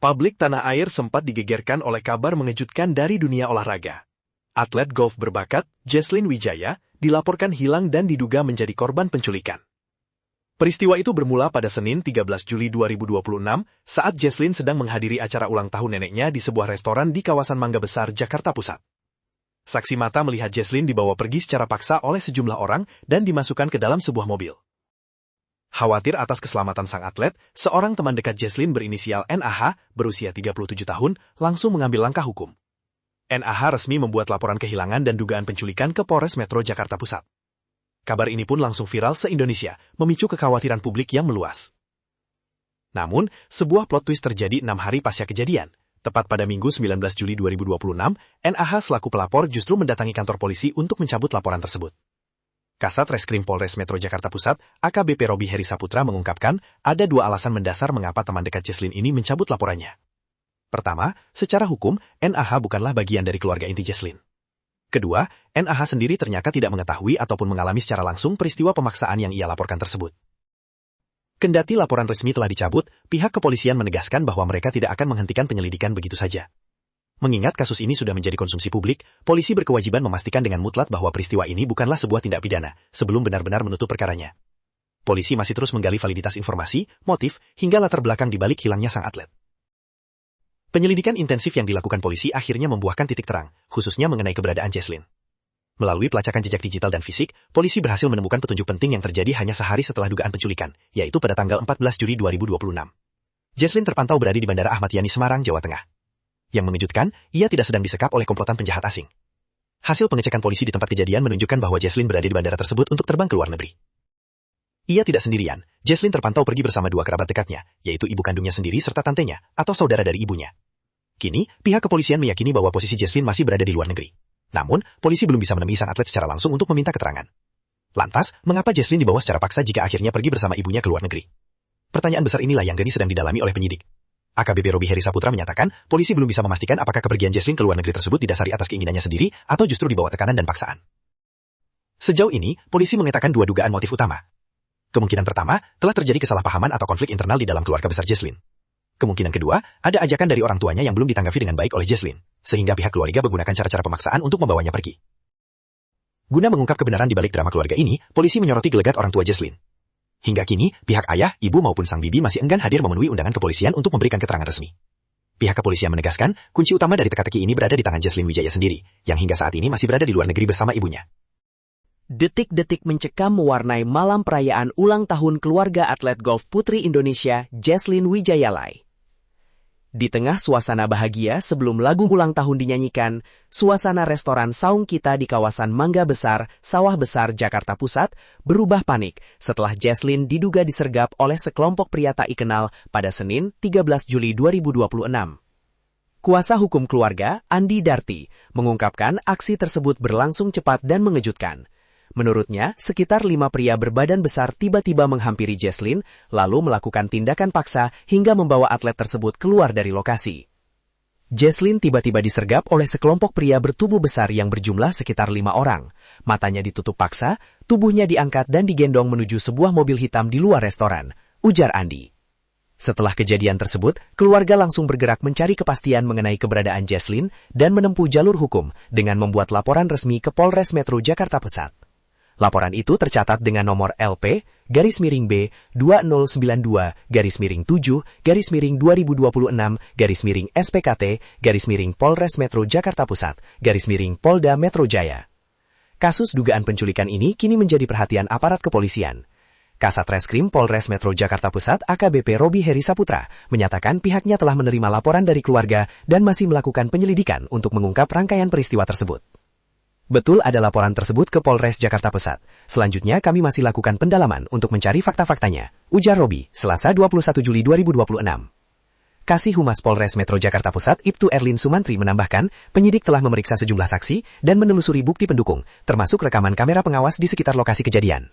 Publik tanah air sempat digegerkan oleh kabar mengejutkan dari dunia olahraga. Atlet golf berbakat, Jesslyn Wijaya, dilaporkan hilang dan diduga menjadi korban penculikan. Peristiwa itu bermula pada Senin 13 Juli 2026 saat Jesslyn sedang menghadiri acara ulang tahun neneknya di sebuah restoran di kawasan Mangga Besar, Jakarta Pusat. Saksi mata melihat Jesslyn dibawa pergi secara paksa oleh sejumlah orang dan dimasukkan ke dalam sebuah mobil. Khawatir atas keselamatan sang atlet, seorang teman dekat Jesslyn berinisial NAH, berusia 37 tahun, langsung mengambil langkah hukum. NAH resmi membuat laporan kehilangan dan dugaan penculikan ke Polres Metro Jakarta Pusat. Kabar ini pun langsung viral se-Indonesia, memicu kekhawatiran publik yang meluas. Namun, sebuah plot twist terjadi 6 hari pasca kejadian. Tepat pada Minggu 19 Juli 2026, NAH selaku pelapor justru mendatangi kantor polisi untuk mencabut laporan tersebut. Kasat Reskrim Polres Metro Jakarta Pusat, AKBP Robi Heri Saputra mengungkapkan, ada 2 alasan mendasar mengapa teman dekat Jesslyn ini mencabut laporannya. Pertama, secara hukum, NAH bukanlah bagian dari keluarga inti Jesslyn. Kedua, NAH sendiri ternyata tidak mengetahui ataupun mengalami secara langsung peristiwa pemaksaan yang ia laporkan tersebut. Kendati laporan resmi telah dicabut, pihak kepolisian menegaskan bahwa mereka tidak akan menghentikan penyelidikan begitu saja. Mengingat kasus ini sudah menjadi konsumsi publik, polisi berkewajiban memastikan dengan mutlak bahwa peristiwa ini bukanlah sebuah tindak pidana, sebelum benar-benar menutup perkaranya. Polisi masih terus menggali validitas informasi, motif, hingga latar belakang di balik hilangnya sang atlet. Penyelidikan intensif yang dilakukan polisi akhirnya membuahkan titik terang, khususnya mengenai keberadaan Jesslyn. Melalui pelacakan jejak digital dan fisik, polisi berhasil menemukan petunjuk penting yang terjadi hanya sehari setelah dugaan penculikan, yaitu pada tanggal 14 Juli 2026. Jesslyn terpantau berada di Bandara Ahmad Yani, Semarang, Jawa Tengah. Yang mengejutkan, ia tidak sedang disekap oleh komplotan penjahat asing. Hasil pengecekan polisi di tempat kejadian menunjukkan bahwa Jesslyn berada di bandara tersebut untuk terbang ke luar negeri. Ia tidak sendirian, Jesslyn terpantau pergi bersama 2 kerabat dekatnya, yaitu ibu kandungnya sendiri serta tantenya, atau saudara dari ibunya. Kini, pihak kepolisian meyakini bahwa posisi Jesslyn masih berada di luar negeri. Namun, polisi belum bisa menemui sang atlet secara langsung untuk meminta keterangan. Lantas, mengapa Jesslyn dibawa secara paksa jika akhirnya pergi bersama ibunya ke luar negeri? Pertanyaan besar inilah yang kini sedang didalami oleh penyidik. AKBP Robi Heri Saputra menyatakan, polisi belum bisa memastikan apakah kepergian Jesslyn ke luar negeri tersebut didasari atas keinginannya sendiri atau justru dibawa tekanan dan paksaan. Sejauh ini, polisi mengatakan 2 dugaan motif utama. Kemungkinan pertama, telah terjadi kesalahpahaman atau konflik internal di dalam keluarga besar Jesslyn. Kemungkinan kedua, ada ajakan dari orang tuanya yang belum ditanggapi dengan baik oleh Jesslyn, sehingga pihak keluarga menggunakan cara-cara pemaksaan untuk membawanya pergi. Guna mengungkap kebenaran di balik drama keluarga ini, polisi menyoroti gelagat orang tua Jesslyn. Hingga kini, pihak ayah, ibu maupun sang bibi masih enggan hadir memenuhi undangan kepolisian untuk memberikan keterangan resmi. Pihak kepolisian menegaskan, kunci utama dari teka-teki ini berada di tangan Jesslyn Wijaya sendiri, yang hingga saat ini masih berada di luar negeri bersama ibunya. Detik-detik mencekam mewarnai malam perayaan ulang tahun keluarga atlet golf putri Indonesia, Jesslyn Wijaya. Di tengah suasana bahagia sebelum lagu ulang tahun dinyanyikan, suasana restoran Saung Kita di kawasan Mangga Besar, Sawah Besar, Jakarta Pusat berubah panik setelah Jesslyn diduga disergap oleh sekelompok pria tak dikenal pada Senin 13 Juli 2026. Kuasa hukum keluarga, Andi Darti, mengungkapkan aksi tersebut berlangsung cepat dan mengejutkan. Menurutnya, sekitar 5 pria berbadan besar tiba-tiba menghampiri Jesslyn, lalu melakukan tindakan paksa hingga membawa atlet tersebut keluar dari lokasi. Jesslyn tiba-tiba disergap oleh sekelompok pria bertubuh besar yang berjumlah sekitar 5 orang. Matanya ditutup paksa, tubuhnya diangkat dan digendong menuju sebuah mobil hitam di luar restoran, ujar Andi. Setelah kejadian tersebut, keluarga langsung bergerak mencari kepastian mengenai keberadaan Jesslyn dan menempuh jalur hukum dengan membuat laporan resmi ke Polres Metro Jakarta Pusat. Laporan itu tercatat dengan nomor LP-B-292-7-7-2026-SPKT-Polres Metro Jakarta Pusat, Polda Metro Jaya. Kasus dugaan penculikan ini kini menjadi perhatian aparat kepolisian. Kasat Reskrim Polres Metro Jakarta Pusat AKBP Robi Heri Saputra menyatakan pihaknya telah menerima laporan dari keluarga dan masih melakukan penyelidikan untuk mengungkap rangkaian peristiwa tersebut. Betul ada laporan tersebut ke Polres Jakarta Pusat. Selanjutnya kami masih lakukan pendalaman untuk mencari fakta-faktanya, ujar Robi, Selasa 21 Juli 2026. Kasih Humas Polres Metro Jakarta Pusat Ibtu Erlin Sumantri menambahkan, penyidik telah memeriksa sejumlah saksi dan menelusuri bukti pendukung, termasuk rekaman kamera pengawas di sekitar lokasi kejadian.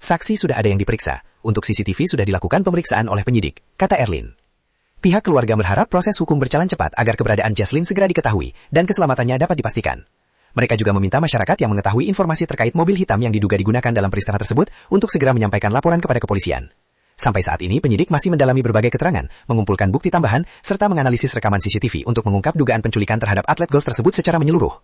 Saksi sudah ada yang diperiksa, untuk CCTV sudah dilakukan pemeriksaan oleh penyidik, kata Erlin. Pihak keluarga berharap proses hukum berjalan cepat agar keberadaan Jesslyn segera diketahui dan keselamatannya dapat dipastikan. Mereka juga meminta masyarakat yang mengetahui informasi terkait mobil hitam yang diduga digunakan dalam peristiwa tersebut untuk segera menyampaikan laporan kepada kepolisian. Sampai saat ini penyidik masih mendalami berbagai keterangan, mengumpulkan bukti tambahan, serta menganalisis rekaman CCTV untuk mengungkap dugaan penculikan terhadap atlet golf tersebut secara menyeluruh.